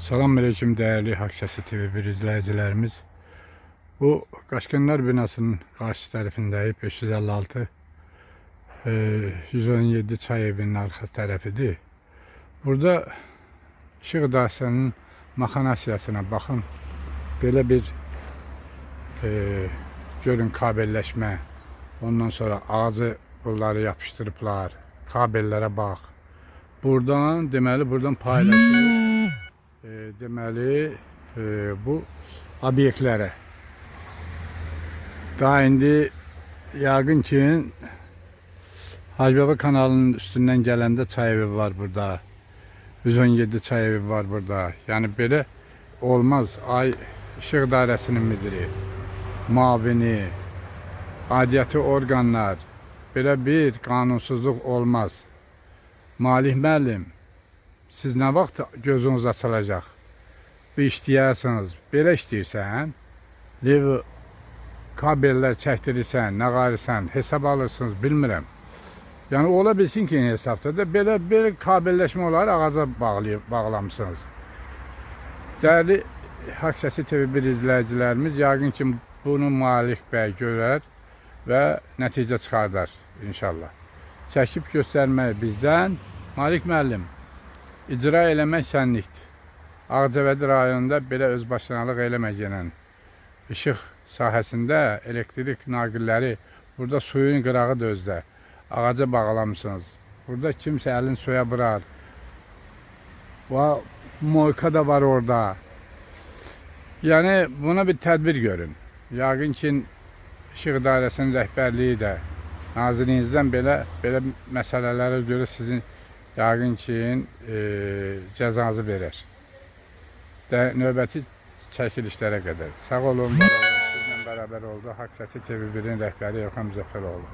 Selamünaleyküm değerli Hak Sesi TV1 izleyicilerimiz. Bu Qaşqınlar binasının karşı tarafındayım. 556 117 çay evinin arka tarafıdır. Burada Işıq İdarəsinin maxanasiyasına bakın. Böyle bir görün kabelleşme. Ondan sonra ağacı bunları yapıştırıplar. Kabellere bak. Buradan deməli buradan paylaşılır. Deməli bu obyektlərə. Daha indi yəqin ki Hacı Baba kanalının üstündən gələndə çay evi var burada. 117 çay evi var burada. Yəni belə olmaz. Ay İşıq İdarəsinin müdiri, mavini, aidiyyəti orqanlar, belə bir qanunsuzluq olmaz. Malih müəllim, siz nə vaxt gözünüz açılacaq? Bu işləyərsiniz, belə işləyirsən, levi kabellər çəkdirirsən, nə qarırsan, hesab alırsınız, bilmirəm. Yəni ola bilsin ki, hesabda da belə kabelləşmə olar, ağaca bağlamışsınız. Dəyərli Hak Sesi TV1 izləyicilərimiz, yəqin ki, bunu Malik bəy görər və nəticə çıxardar inşallah. Çəkib göstərmək bizdən. Malik müəllim, icra eləmək sənlikdir. Ağcabədi rayonunda belə özbaşınalıq eləməyəcəklə işıq sahəsində elektrik naqilləri, burada suyun qırağı da özdə. Ağaca bağlamışsınız. Burada kimsə əlin suya vurar. Moyka da var orada. Yəni buna bir tədbir görün. Yəqin ki, İşıq İdarəsinin rəhbərliyi də nazirinizdən belə məsələlərə görə sizin yəqin ki, cəzanızı verir. Növbəti çəkilişlərə qədər. Sağ olun, var olun. Sizlə bərabər oldu. Hak Sesi TV1-in rəhbəri Orxan Müzəffəroğlu.